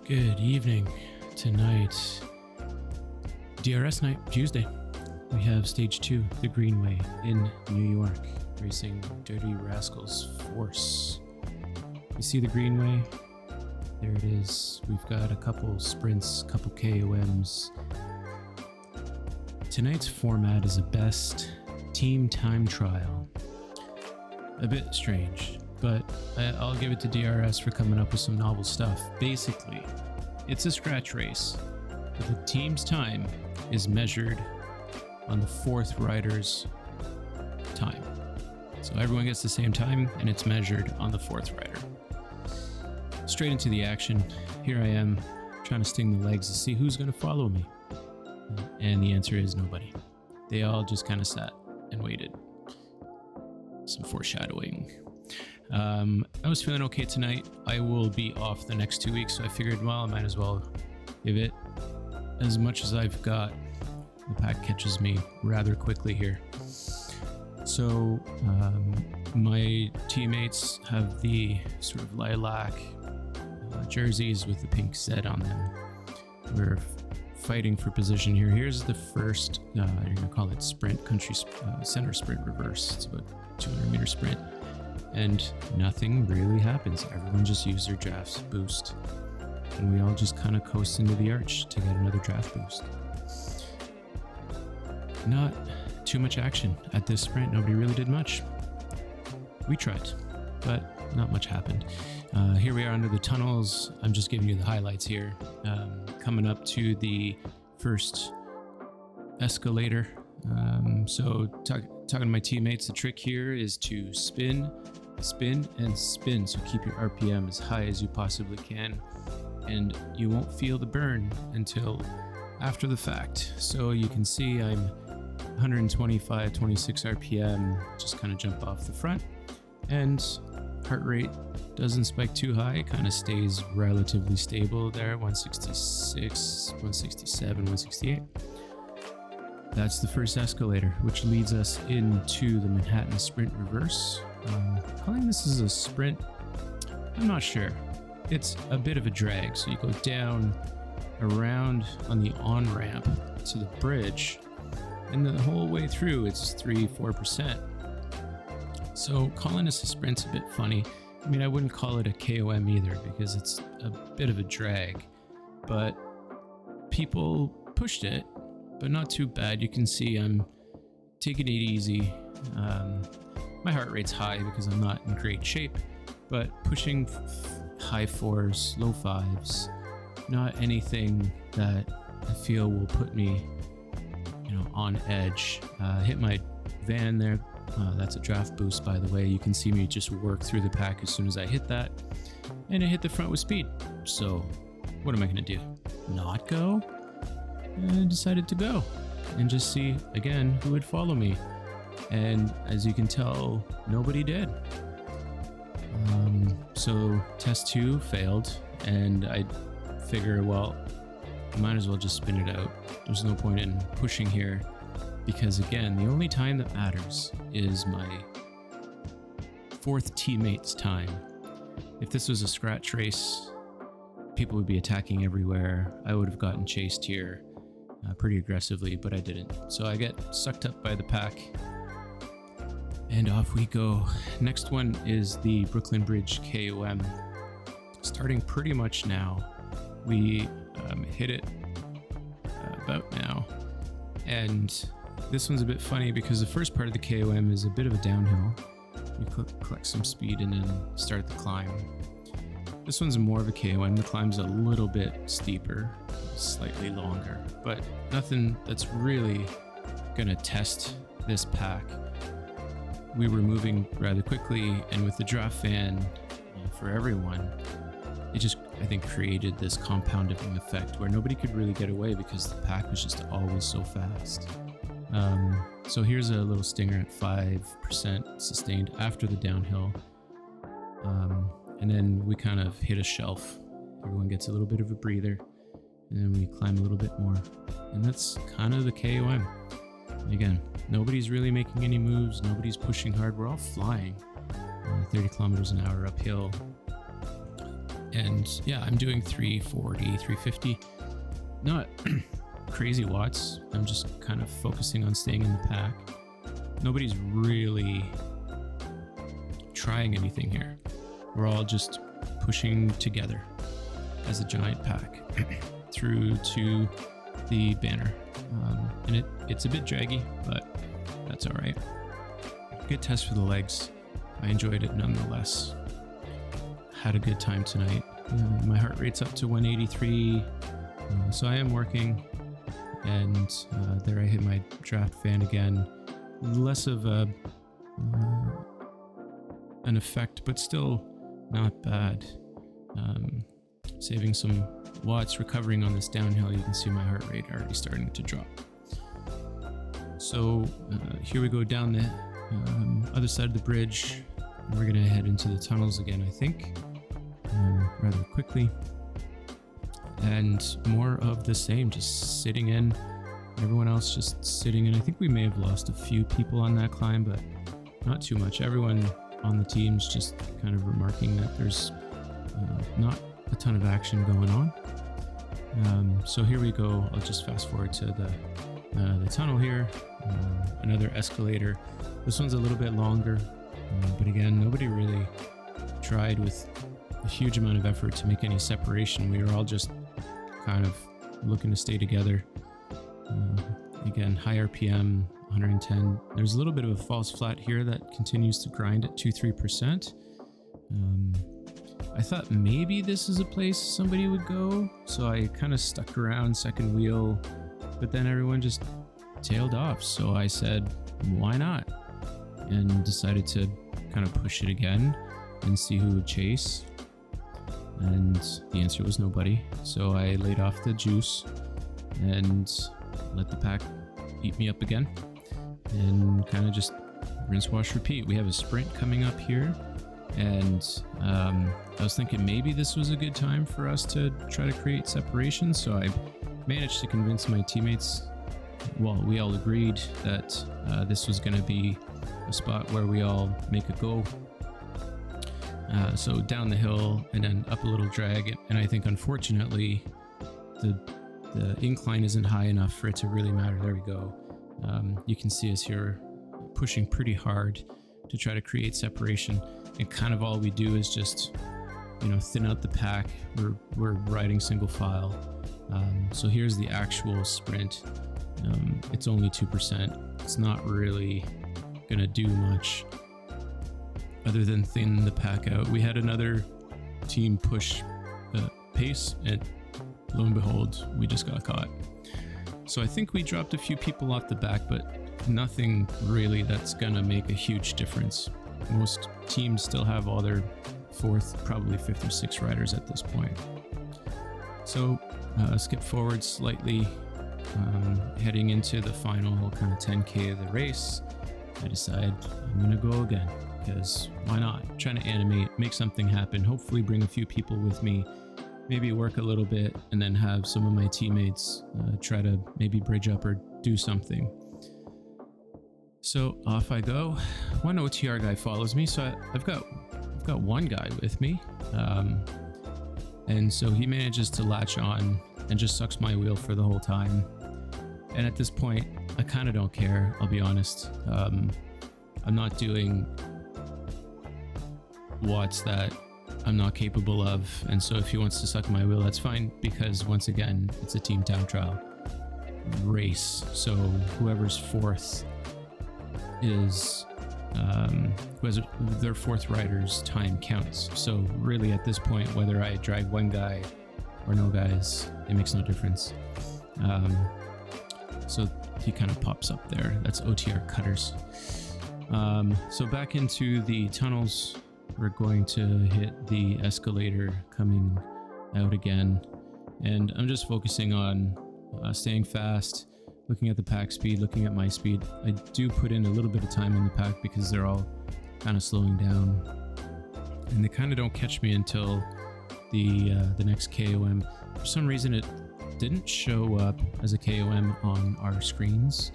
Good evening. Tonight, DRS night, Tuesday. We have stage 2, the Greenway in New York, racing Dirty Rascals Force. You see the Greenway? There it is. We've got a couple sprints, couple KOMs. Tonight's format is a best team time trial. A bit strange, but I'll give it to DRS for coming up with some novel stuff. Basically, it's a scratch race, but the team's time is measured on the fourth rider's time. So everyone gets the same time, and it's measured on the fourth rider. Straight into the action. Here I am, trying to sting the legs to see who's going to follow me. And the answer is nobody. They all just kind of sat and waited. Some foreshadowing. I was feeling okay tonight. I will be off the next 2 weeks, so I figured, well, I might as well give it as much as I've got. The pack catches me rather quickly here. So my teammates have the sort of lilac jerseys with the pink Z on them. We're fighting for position here. Here's the first, you're going to call it sprint, country center sprint reverse. It's about 200 meter sprint. And nothing really happens. Everyone just used their draft boost. And we all just kind of coast into the arch to get another draft boost. Not too much action at this sprint. Nobody really did much. We tried, but not much happened. Here we are under the tunnels. I'm just giving you the highlights here. Coming up to the first escalator. So talking to my teammates, the trick here is to spin, and spin. So keep your RPM as high as you possibly can, and you won't feel the burn until after the fact. So you can see I'm 125, 26 RPM, just kind of jump off the front, and heart rate doesn't spike too high, kind of stays relatively stable there, 166, 167, 168. That's the first escalator, which leads us into the Manhattan Sprint Reverse. Calling this is a sprint, I'm not sure. It's a bit of a drag, so you go down, around on the on-ramp to the bridge, and the whole way through it's 3-4%. So calling this a sprint's a bit funny. I mean, I wouldn't call it a KOM either because it's a bit of a drag, but people pushed it, but not too bad. You can see I'm taking it easy. My heart rate's high because I'm not in great shape, but pushing high 4s, low 5s, not anything that I feel will put me, on edge. Hit my van there. That's a draft boost, by the way. You can see me just work through the pack as soon as I hit that, and I hit the front with speed. So what am I going to do? Not go? I decided to go and just see again who would follow me, and as you can tell, nobody did. So test 2 failed, and I figure, well, I might as well just spin it out. There's no point in pushing here, because again, the only time that matters is my fourth teammate's time. If this was a scratch race, people would be attacking everywhere. I would have gotten chased here pretty aggressively, but I didn't. So I get sucked up by the pack, and off we go. Next one is the Brooklyn Bridge KOM. Starting pretty much now. We hit it about now, and this one's a bit funny because the first part of the KOM is a bit of a downhill. You collect some speed and then start the climb. This one's more of a KOM. The climb's a little bit steeper, slightly longer, but nothing that's really gonna test this pack. We were moving rather quickly, and with the draft fan for everyone, it just, I think, created this compounding effect where nobody could really get away because the pack was just always so fast. So here's a little stinger at 5% sustained after the downhill. And then we kind of hit a shelf. Everyone gets a little bit of a breather, and then we climb a little bit more. And that's kind of the KOM. Again, nobody's really making any moves. Nobody's pushing hard. We're all flying 30 kilometers an hour uphill. And yeah, I'm doing 340, 350, not crazy watts. I'm just kind of focusing on staying in the pack. Nobody's really trying anything here. We're all just pushing together as a giant pack through to the banner. And it's a bit draggy, but that's all right. Good test for the legs. I enjoyed it nonetheless. Had a good time tonight. My heart rate's up to 183, so I am working. And there I hit my draft fan again. Less of an effect, but still not bad. Saving some watts, recovering on this downhill. You can see my heart rate already starting to drop. So here we go down the other side of the bridge. We're gonna head into the tunnels again, I think, rather quickly. And more of the same, just sitting in. Everyone else just sitting in. I think we may have lost a few people on that climb, but not too much. Everyone on the team's just kind of remarking that there's not a ton of action going on. So here we go. I'll just fast forward to the tunnel here. Another escalator. This one's a little bit longer, but again, nobody really tried with a huge amount of effort to make any separation. We were all just kind of looking to stay together. Again, high RPM, 110. There's a little bit of a false flat here that continues to grind at 2-3%. I thought maybe this is a place somebody would go, so I kind of stuck around second wheel, but then everyone just tailed off. So I said, why not? And decided to kind of push it again and see who would chase. And the answer was nobody. So I laid off the juice and let the pack eat me up again, and kind of just rinse, wash, repeat. We have a sprint coming up here, and I was thinking maybe this was a good time for us to try to create separation. So I managed to convince my teammates, well, we all agreed that this was going to be a spot where we all make a go. So down the hill and then up a little drag, and I think unfortunately the incline isn't high enough for it to really matter. There we go. You can see us here pushing pretty hard to try to create separation, and kind of all we do is just, thin out the pack. We're riding single file. So here's the actual sprint. It's only 2%. It's not really gonna do much other than thin the pack out. We had another team push pace, and lo and behold, we just got caught. So I think we dropped a few people off the back, but nothing really that's gonna make a huge difference. Most teams still have all their fourth, probably fifth or sixth riders at this point. So skip forward slightly, heading into the final kind of 10K of the race. I decide I'm gonna go again, because why not? Trying to animate, make something happen, hopefully bring a few people with me, maybe work a little bit, and then have some of my teammates try to maybe bridge up or do something. So off I go. One OTR guy follows me, so I've got one guy with me, and so he manages to latch on and just sucks my wheel for the whole time. And at this point, I kind of don't care, I'll be honest. I'm not doing watts that I'm not capable of, and so if he wants to suck my wheel, that's fine, because once again, it's a team time trial race. So whoever's fourth is who has their fourth rider's time counts. So really at this point, whether I drag one guy or no guys, it makes no difference. So he kind of pops up there. That's OTR cutters. So back into the tunnels, we're going to hit the escalator coming out again, and I'm just focusing on staying fast, looking at the pack speed, looking at my speed. I do put in a little bit of time on the pack because they're all kind of slowing down, and they kind of don't catch me until the next KOM. For some reason, it didn't show up as a KOM on our screens.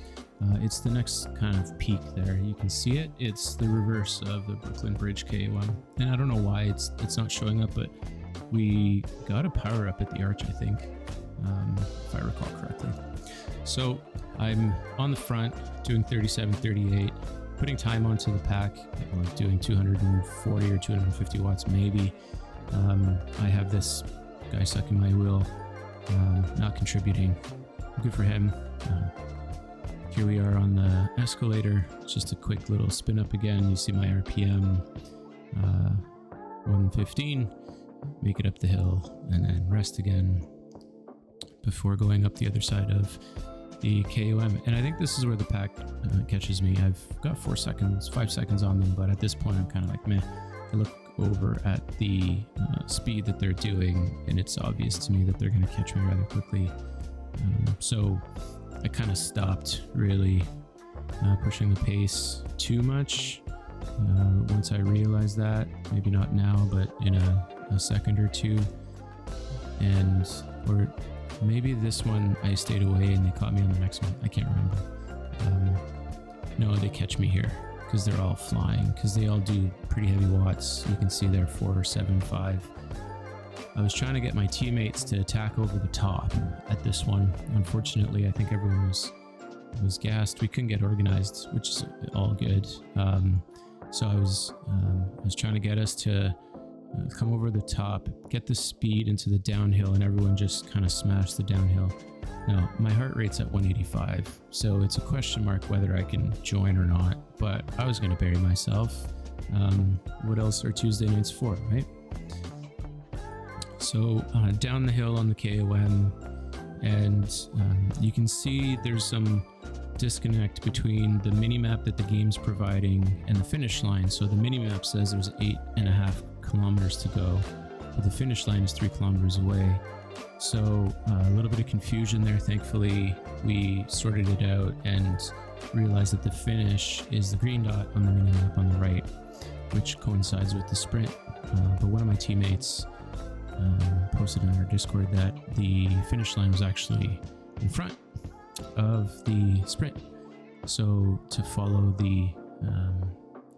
It's the next kind of peak there. You can see it. It's the reverse of the Brooklyn Bridge KOM, and I don't know why it's not showing up, but we got a power up at the arch, I think, if I recall correctly. So I'm on the front doing 37:38, putting time onto the pack, like doing 240 or 250 watts maybe. I have this guy sucking my wheel, not contributing. Good for him. Here we are on the escalator. Just a quick little spin up again. You see my RPM 115. Make it up the hill and then rest again before going up the other side of the KOM. And I think this is where the pack catches me. I've got 5 seconds on them, but at this point I'm kind of like, meh. I look over at the speed that they're doing, and it's obvious to me that they're going to catch me rather quickly. So I kind of stopped really pushing the pace too much. Once I realized that, maybe not now, but in a second or two, or maybe this one I stayed away and they caught me on the next one. I can't remember. No, they catch me here because they're all flying, because they all do pretty heavy watts. You can see they're 4.75. I was trying to get my teammates to attack over the top at this one. Unfortunately, I think everyone was gassed. We couldn't get organized, which is all good. So I was trying to get us to come over the top, get the speed into the downhill, and everyone just kind of smashed the downhill. Now, my heart rate's at 185, so it's a question mark whether I can join or not, but I was going to bury myself. What else are Tuesday nights for, right? So down the hill on the KOM, and you can see there's some disconnect between the mini-map that the game's providing and the finish line. So the mini-map says there's 8.5 kilometers to go, but the finish line is 3 kilometers away. So a little bit of confusion there. Thankfully, we sorted it out and realized that the finish is the green dot on the mini-map on the right, which coincides with the sprint. But one of my teammates posted in our Discord that the finish line was actually in front of the sprint. So to follow the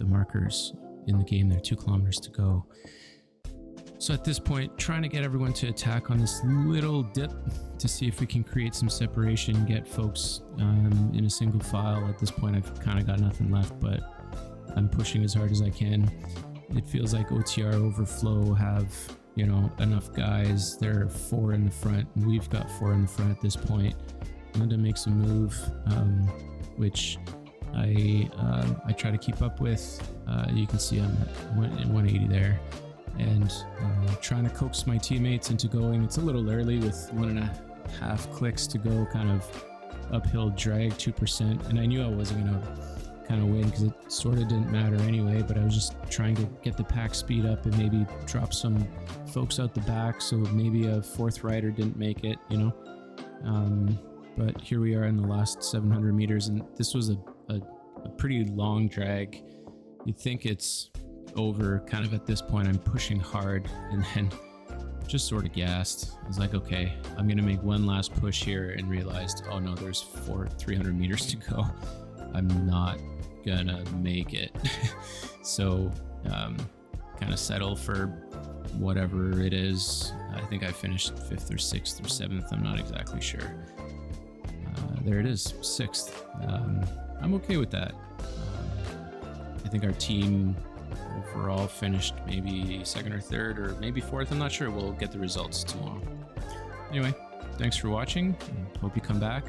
markers in the game, there are 2 kilometers to go. So at this point, trying to get everyone to attack on this little dip to see if we can create some separation, get folks in a single file. At this point, I've kind of got nothing left, but I'm pushing as hard as I can. It feels like OTR Overflow have, enough guys. There are 4 in the front, and we've got 4 in the front at this point. Linda makes a move, which I try to keep up with. You can see I'm at 180 there, and trying to coax my teammates into going. It's a little early with 1.5 clicks to go, kind of uphill drag 2%, and I knew I wasn't going to kind of win because it sort of didn't matter anyway, but I was just trying to get the pack speed up and maybe drop some folks out the back, so maybe a 4th rider didn't make it, but here we are in the last 700 meters, and this was a pretty long drag. You'd think it's over kind of at this point. I'm pushing hard and then just sort of gassed. I was like, okay, I'm gonna make one last push here, and realized, oh no, there's 300 meters to go. I'm not gonna make it. So kind of settle for whatever it is. I think I finished 5th or 6th or 7th. I'm not exactly sure. There it is, 6th. I'm okay with that. I think our team overall finished maybe 2nd or 3rd or maybe 4th. I'm not sure. We'll get the results tomorrow. Anyway, thanks for watching. Hope you come back.